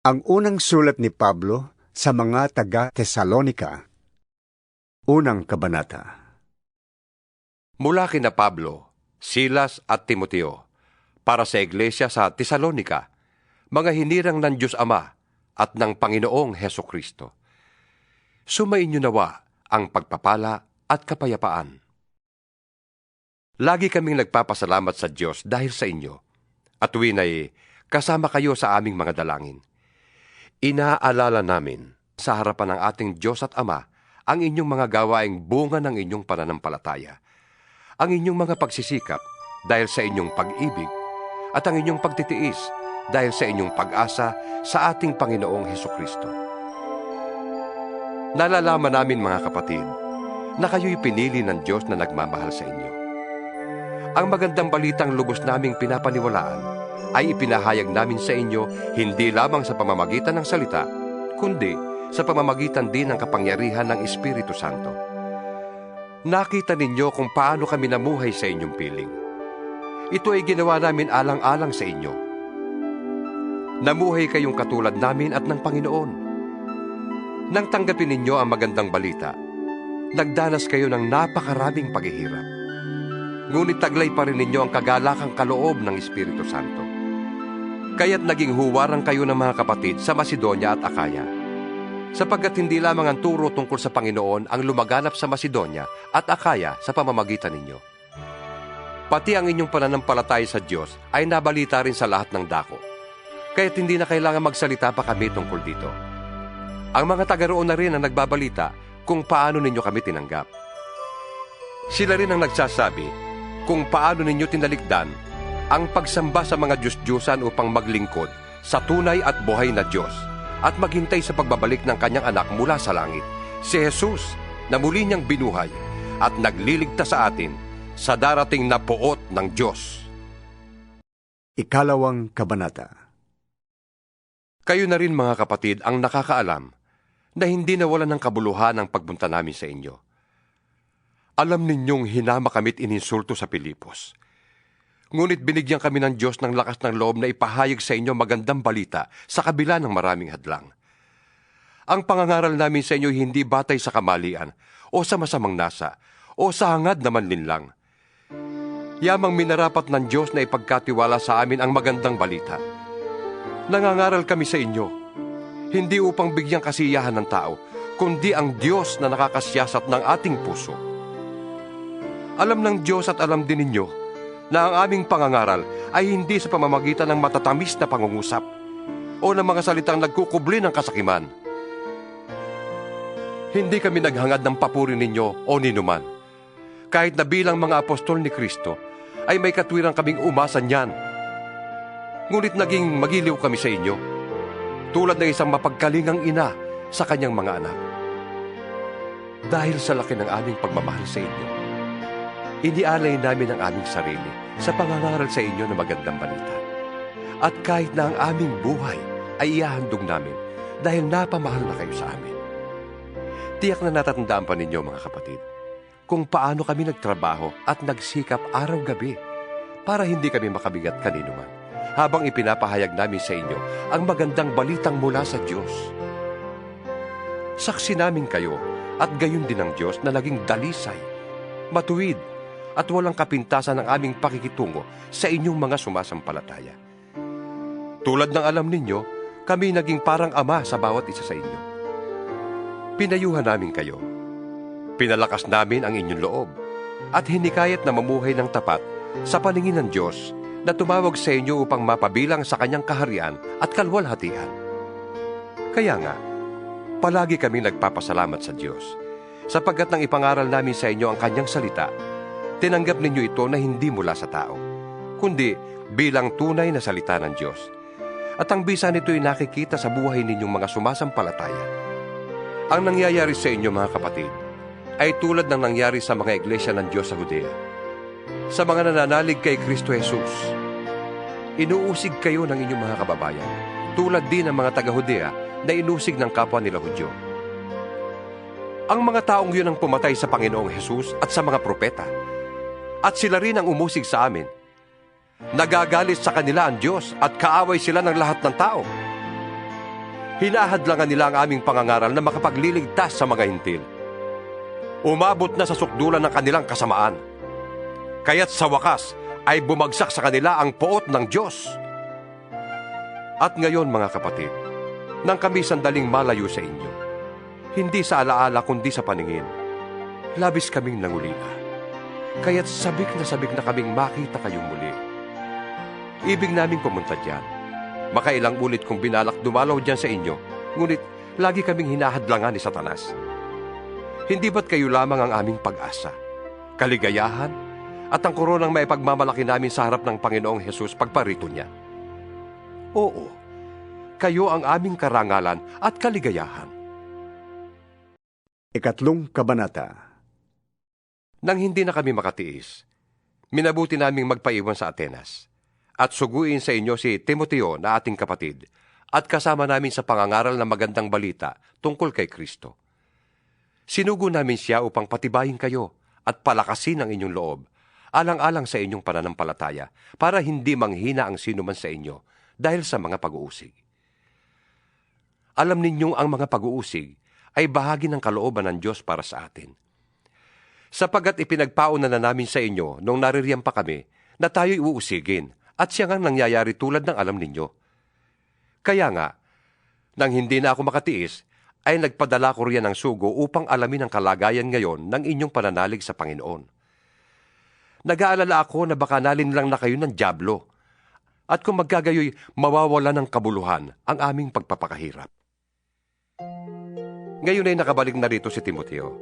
Ang unang sulat ni Pablo sa mga taga-Tesalonika, unang kabanata. Mula kina Pablo, Silas at Timoteo, para sa iglesia sa Tesalonika, mga hinirang ng Diyos Ama at ng Panginoong Hesukristo. Sumainyo nawa ang pagpapala at kapayapaan. Lagi kaming nagpapasalamat sa Diyos dahil sa inyo, at tuwin ay kasama kayo sa aming mga dalangin. Inaalala namin sa harapan ng ating Diyos at Ama ang inyong mga gawaing bunga ng inyong pananampalataya, ang inyong mga pagsisikap dahil sa inyong pag-ibig, at ang inyong pagtitiis dahil sa inyong pag-asa sa ating Panginoong Hesukristo. Nalalaman namin, mga kapatid, na kayo'y pinili ng Diyos na nagmamahal sa inyo. Ang magandang balitang lubos naming pinapaniwalaan ay ipinahayag namin sa inyo hindi lamang sa pamamagitan ng salita, kundi sa pamamagitan din ng kapangyarihan ng Espiritu Santo. Nakita ninyo kung paano kami namuhay sa inyong piling. Ito ay ginawa namin alang-alang sa inyo. Namuhay kayong katulad namin at ng Panginoon. Nang tanggapin ninyo ang magandang balita, nagdanas kayo ng napakaraming paghihirap. Ngunit taglay pa rin ninyo ang kagalakang kaloob ng Espiritu Santo. Kaya't naging huwarang kayo ng mga kapatid sa Macedonia at Akaya, sapagkat hindi lamang ang turo tungkol sa Panginoon ang lumaganap sa Macedonia at Akaya sa pamamagitan ninyo. Pati ang inyong pananampalataya sa Diyos ay nabalita rin sa lahat ng dako, kaya't hindi na kailangan magsalita pa kami tungkol dito. Ang mga taga-roon na rin ang nagbabalita kung paano ninyo kami tinanggap. Sila rin ang nagsasabi kung paano ninyo tinalikdan ang pagsamba sa mga Diyos-Diyosan upang maglingkod sa tunay at buhay na Diyos at maghintay sa pagbabalik ng kanyang anak mula sa langit, si Jesus, na muli niyang binuhay at nagliligtas sa atin sa darating na poot ng Diyos. Ikalawang kabanata. Kayo na rin, mga kapatid, ang nakakaalam na hindi nawalan ng kabuluhan ang pagpunta namin sa inyo. Alam ninyong hinama kami't ininsulto sa Pilipos. Ngunit binigyan kami ng Diyos ng lakas ng loob na ipahayag sa inyo magandang balita sa kabila ng maraming hadlang. Ang pangangaral namin sa inyo hindi batay sa kamalian o sa masamang nasa o sa hangad na manlinlang. Yamang minarapat ng Diyos na ipagkatiwala sa amin ang magandang balita. Nangangaral kami sa inyo, hindi upang bigyang kasiyahan ng tao, kundi ang Diyos na nakakasiyasat ng ating puso. Alam ng Diyos at alam din ninyo na ang aming pangangaral ay hindi sa pamamagitan ng matatamis na pangungusap o ng mga salitang nagkukubli ng kasakiman. Hindi kami naghangad ng papuri ninyo o ninuman. Kahit na bilang mga apostol ni Kristo, ay may katwirang kaming umasa niyan. Ngunit naging magiliw kami sa inyo, tulad ng isang mapagkalingang ina sa kanyang mga anak. Dahil sa laki ng aming pagmamahal sa inyo, inialay namin ang aming sarili sa pangangaral sa inyo ng magandang balita. At kahit na ang aming buhay ay ihahandog namin dahil napamahal na kayo sa amin. Tiyak na natatandaan pa ninyo, mga kapatid, kung paano kami nagtrabaho at nagsikap araw-gabi para hindi kami makabigat kanino man, habang ipinapahayag namin sa inyo ang magandang balitang mula sa Diyos. Saksi namin kayo at gayon din ang Diyos na naging dalisay, matuwid, at walang kapintasan ng aming pakikitungo sa inyong mga sumasampalataya. Tulad ng alam ninyo, kami naging parang ama sa bawat isa sa inyo. Pinayuhan namin kayo. Pinalakas namin ang inyong loob at hinikayat na mamuhay ng tapat sa paningin ng Diyos na tumawag sa inyo upang mapabilang sa kanyang kaharian at kalwalhatian. Kaya nga, palagi kami nagpapasalamat sa Diyos, sapagkat nang ipangaral namin sa inyo ang kanyang salita, tinanggap ninyo ito na hindi mula sa tao, kundi bilang tunay na salita ng Diyos. At ang bisa nito ay nakikita sa buhay ninyong mga sumasampalataya. Ang nangyayari sa inyo, mga kapatid, ay tulad ng nangyari sa mga iglesia ng Diyos sa Judea. Sa mga nananalig kay Kristo Jesus, inuusig kayo ng inyong mga kababayan, tulad din ng mga taga-Judea na inusig ng kapwa nila Hudyo. Ang mga taong yun ang pumatay sa Panginoong Jesus at sa mga propeta. At sila rin ang umusig sa amin. Nagagalit sa kanila ang Diyos at kaaway sila ng lahat ng tao. Hinahadlangan nila ang aming pangangaral na makapagliligtas sa mga hintil. Umabot na sa sukdulan ng kanilang kasamaan. Kaya't sa wakas ay bumagsak sa kanila ang poot ng Diyos. At ngayon mga kapatid, nang kami sandaling malayo sa inyo, hindi sa alaala kundi sa paningin, labis kaming nangulila. Kaya't sabik na kaming makita kayong muli. Ibig naming pumunta diyan. Makailang ulit kong binalak dumalaw diyan sa inyo, ngunit lagi kaming hinahadlangan ni Satanas. Hindi ba't kayo lamang ang aming pag-asa, kaligayahan, at ang koronang maipagmamalaki namin sa harap ng Panginoong Hesus pagparito niya? Oo, kayo ang aming karangalan at kaligayahan. 3 Kabanata. Nang hindi na kami makatiis, minabuti naming magpaiwan sa Atenas at suguin sa inyo si Timoteo na ating kapatid at kasama namin sa pangangaral ng magandang balita tungkol kay Kristo. Sinugo namin siya upang patibayin kayo at palakasin ang inyong loob, alang-alang sa inyong pananampalataya, para hindi manghina ang sino man sa inyo dahil sa mga pag-uusig. Alam ninyong ang mga pag-uusig ay bahagi ng kalooban ng Diyos para sa atin. Sapagat ipinagpauna na namin sa inyo nung naririyan pa kami na tayo'y uusigin at siya nga nangyayari tulad ng alam ninyo. Kaya nga, nang hindi na ako makatiis, ay nagpadala ko riyan ng sugo upang alamin ang kalagayan ngayon ng inyong pananalig sa Panginoon. Nag-aalala ako na baka nalinlang na kayo ng dyablo, at kung magkagayoy mawawala ng kabuluhan ang aming pagpapakahirap. Ngayon ay nakabalik na rito si Timoteo,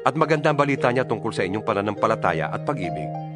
at magandang balita niya tungkol sa inyong pananampalataya at pag-ibig.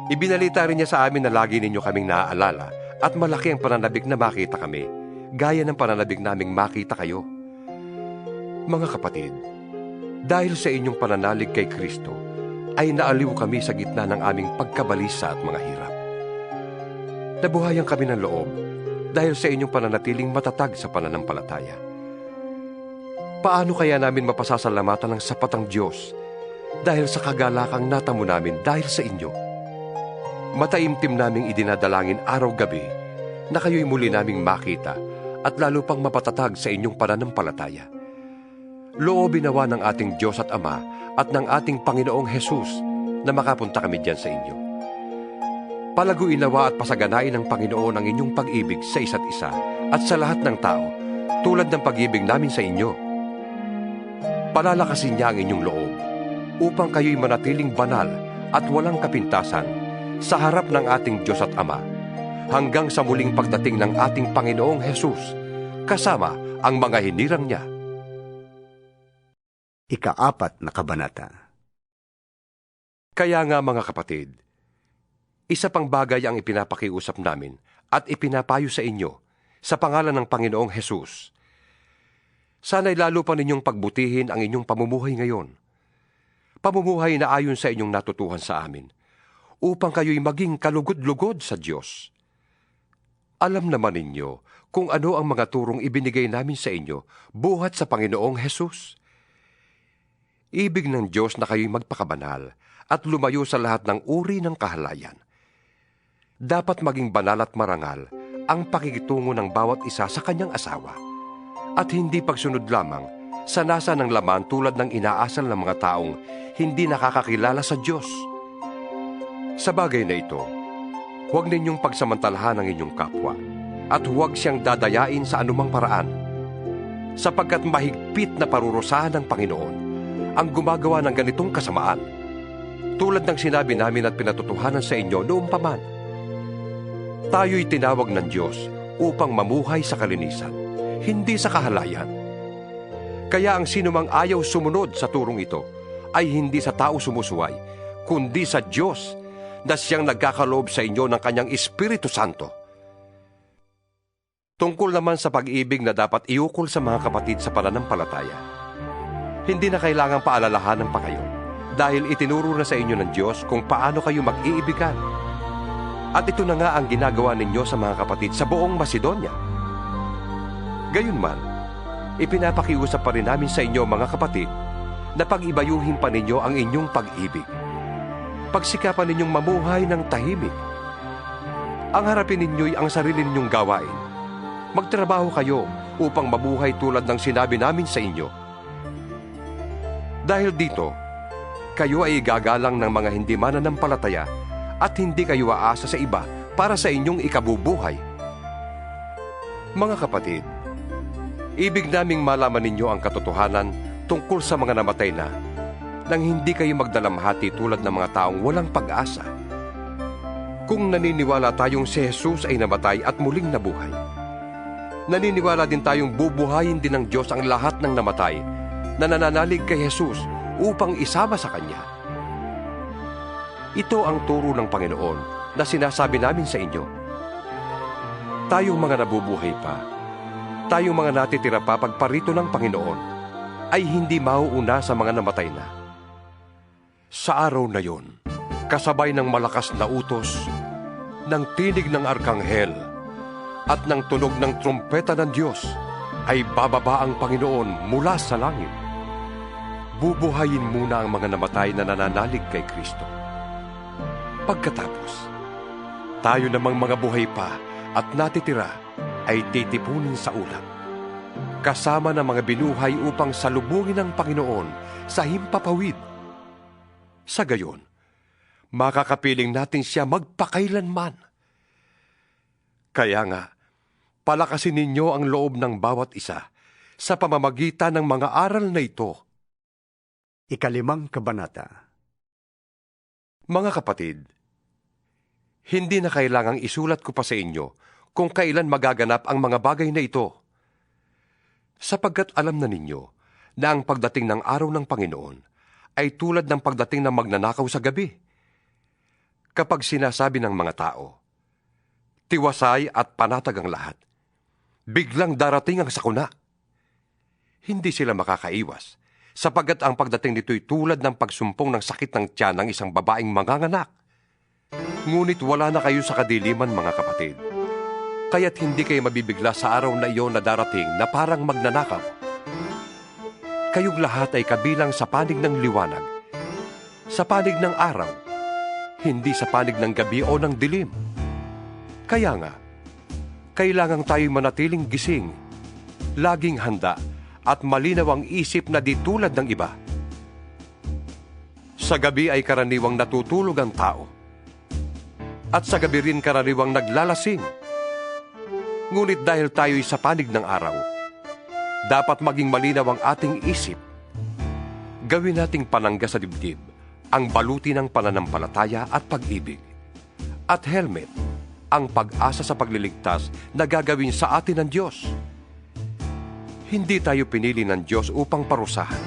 Ibinalita rin niya sa amin na lagi ninyo kaming naaalala at malaki ang pananabik na makita kami, gaya ng pananabik naming makita kayo. Mga kapatid, dahil sa inyong pananalig kay Kristo, ay naaliw kami sa gitna ng aming pagkabalisa at mga hirap. Nabuhayan kami ng loob dahil sa inyong pananatiling matatag sa pananampalataya. Paano kaya namin mapasasalamatan ng sapat ang Diyos dahil sa kagalakang natamo namin dahil sa inyo? Mataimtim naming idinadalangin araw-gabi na kayo'y muli naming makita at lalo pang mapatatag sa inyong pananampalataya. Loobin nawa ng ating Diyos at Ama at ng ating Panginoong Hesus na makapunta kami diyan sa inyo. Palaguin nawa at pasaganain ng Panginoon ang inyong pag-ibig sa isa't isa at sa lahat ng tao, tulad ng pag-ibig namin sa inyo. Palalakasin niya ang inyong loob upang kayo'y manatiling banal at walang kapintasan sa harap ng ating Diyos at Ama hanggang sa muling pagdating ng ating Panginoong Hesus kasama ang mga hinirang niya. 4 Kabanata. Kaya nga mga kapatid, isa pang bagay ang ipinapakiusap namin at ipinapayo sa inyo sa pangalan ng Panginoong Hesus. Sana'y lalo pa ninyong pagbutihin ang inyong pamumuhay ngayon. Pamumuhay na ayon sa inyong natutuhan sa amin, upang kayo'y maging kalugod-lugod sa Diyos. Alam naman ninyo kung ano ang mga turong ibinigay namin sa inyo buhat sa Panginoong Hesus. Ibig ng Diyos na kayo'y magpakabanal at lumayo sa lahat ng uri ng kahalayan. Dapat maging banal at marangal ang pakikitungo ng bawat isa sa kanyang asawa, at hindi pagsunod lamang sa nasa ng laman tulad ng inaasal ng mga taong hindi nakakakilala sa Diyos. Sa bagay na ito, huwag ninyong pagsamantalahan ang inyong kapwa at huwag siyang dadayain sa anumang paraan, sapagkat mahigpit na parurusahan ng Panginoon ang gumagawa ng ganitong kasamaan, tulad ng sinabi namin at pinatutuhanan sa inyo noong paman. Tayo'y tinawag ng Diyos upang mamuhay sa kalinisan, hindi sa kahalayan. Kaya ang sinumang ayaw sumunod sa turong ito ay hindi sa tao sumusuway, kundi sa Diyos na siyang nagkakaloob sa inyo ng kanyang Espiritu Santo. Tungkol naman sa pag-ibig na dapat iukol sa mga kapatid sa pananampalataya, hindi na kailangang paalalahanan pa kayo dahil itinuro na sa inyo ng Diyos kung paano kayo mag-iibigan. At ito na nga ang ginagawa ninyo sa mga kapatid sa buong Macedonia. Gayunman, ipinapakiusap pa rin namin sa inyo mga kapatid na pag-ibayuhin pa ninyo ang inyong pag-ibig. Pagsikapan ninyong mamuhay ng tahimik. Ang harapin ninyo'y ang sarili ninyong gawain. Magtrabaho kayo upang mabuhay tulad ng sinabi namin sa inyo. Dahil dito, kayo ay igagalang ng mga hindi mananampalataya at hindi kayo aasa sa iba para sa inyong ikabubuhay. Mga kapatid, ibig naming malaman ninyo ang katotohanan tungkol sa mga namatay na, nang hindi kayo magdalamhati tulad ng mga taong walang pag-asa. Kung naniniwala tayong si Jesus ay namatay at muling nabuhay, naniniwala din tayong bubuhayin din ng Diyos ang lahat ng namatay na nananalig kay Jesus upang isama sa Kanya. Ito ang turo ng Panginoon na sinasabi namin sa inyo. Tayong mga nabubuhay pa, tayong mga natitira pa pagparito ng Panginoon, ay hindi mauuna sa mga namatay na. Sa araw na yon, kasabay ng malakas na utos, ng tinig ng arkanghel, at ng tunog ng trumpeta ng Diyos, ay bababa ang Panginoon mula sa langit. Bubuhayin muna ang mga namatay na nananalig kay Kristo. Pagkatapos, tayo namang mga buhay pa at natitira ay titipunin sa ulap, kasama ng mga binuhay upang salubungin ang Panginoon sa himpapawid. Sa gayon, makakapiling natin siya magpakailanman. Kaya nga, palakasin ninyo ang loob ng bawat isa sa pamamagitan ng mga aral na ito. 5 Kabanata. Mga kapatid, hindi na kailangang isulat ko pa sa inyo kung kailan magaganap ang mga bagay na ito, sapagkat alam na ninyo na ang pagdating ng araw ng Panginoon ay tulad ng pagdating ng magnanakaw sa gabi. Kapag sinasabi ng mga tao, tiwasay at panatag ang lahat, biglang darating ang sakuna. Hindi sila makakaiwas, sapagkat ang pagdating nito'y tulad ng pagsumpong ng sakit ng tiyan ng isang babaeng manganganak. Ngunit wala na kayo sa kadiliman, mga kapatid. Kaya't hindi kayo mabibigla sa araw na iyon na darating na parang magnanakaw. Kayong lahat ay kabilang sa panig ng liwanag, sa panig ng araw, hindi sa panig ng gabi o ng dilim. Kaya nga, kailangang tayo'y manatiling gising, laging handa, at malinaw ang isip na di tulad ng iba. Sa gabi ay karaniwang natutulog ang tao, at sa gabi rin karaniwang naglalasing. Ngunit dahil tayo'y sa panig ng araw, dapat maging malinaw ang ating isip. Gawin nating panangga sa dibdib ang baluti ng pananampalataya at pag-ibig, at helmet ang pag-asa sa pagliligtas na gagawin sa atin ng Diyos. Hindi tayo pinili ng Diyos upang parusahan,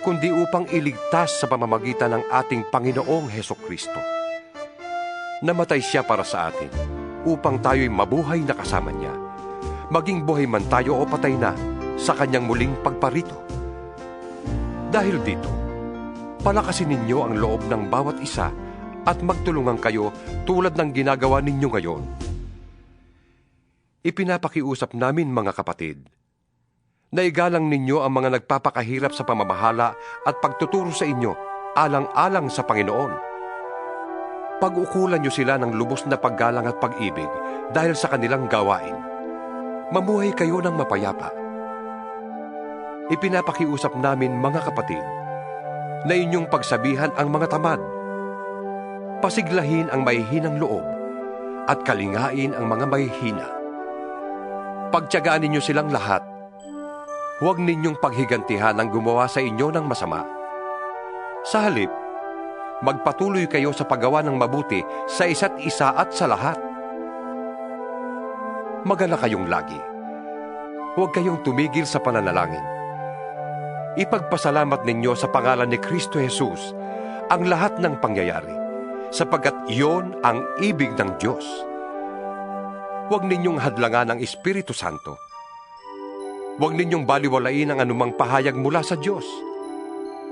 kundi upang iligtas sa pamamagitan ng ating Panginoong Hesukristo. Namatay siya para sa atin, upang tayo'y mabuhay na kasama niya, maging buhay man tayo o patay na, sa kanyang muling pagparito. Dahil dito, palakasin ninyo ang loob ng bawat isa at magtulungan kayo tulad ng ginagawa ninyo ngayon. Ipinapakiusap namin, mga kapatid, na igalang ninyo ang mga nagpapakahirap sa pamamahala at pagtuturo sa inyo alang-alang sa Panginoon. Pag-ukulan nyo sila ng lubos na paggalang at pag-ibig dahil sa kanilang gawain. Mamuhay kayo ng mapayapa. Ipinapakiusap namin, mga kapatid, na inyong pagsabihan ang mga tamad, pasiglahin ang mahihinang loob, at kalingain ang mga mahihina. Pagtiyagaan ninyo silang lahat. Huwag ninyong paghigantihan ang gumawa sa inyo ng masama. Sa halip, magpatuloy kayo sa paggawa ng mabuti sa isa't isa at sa lahat. Magala kayong lagi. Huwag kayong tumigil sa pananalangin. Ipagpasalamat ninyo sa pangalan ni Kristo Jesus ang lahat ng pangyayari, sapagkat iyon ang ibig ng Diyos. Huwag ninyong hadlangan ang Espiritu Santo. Huwag ninyong baliwalain ang anumang pahayag mula sa Diyos.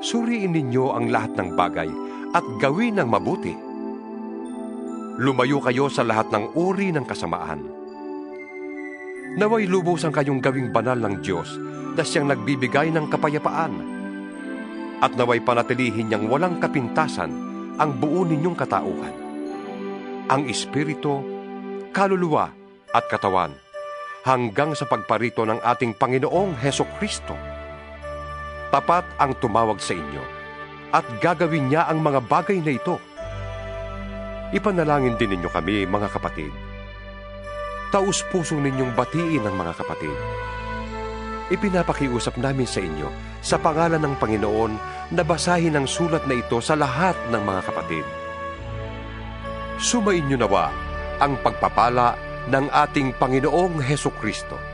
Suriin ninyo ang lahat ng bagay at gawin ng mabuti. Lumayo kayo sa lahat ng uri ng kasamaan. Naway lubusan kayong gawing banal ng Diyos na siyang nagbibigay ng kapayapaan. At naway panatilihin niyang walang kapintasan ang buo ninyong katauhan. Ang espiritu, kaluluwa at katawan hanggang sa pagparito ng ating Panginoong Heso Kristo. Tapat ang tumawag sa inyo at gagawin niya ang mga bagay na ito. Ipanalangin din ninyo kami, mga kapatid. Taus-puso ninyong batiin ang mga kapatid. Ipinapakiusap namin sa inyo sa pangalan ng Panginoon na basahin ang sulat na ito sa lahat ng mga kapatid. Sumainyo nawa ang pagpapala ng ating Panginoong Heso Kristo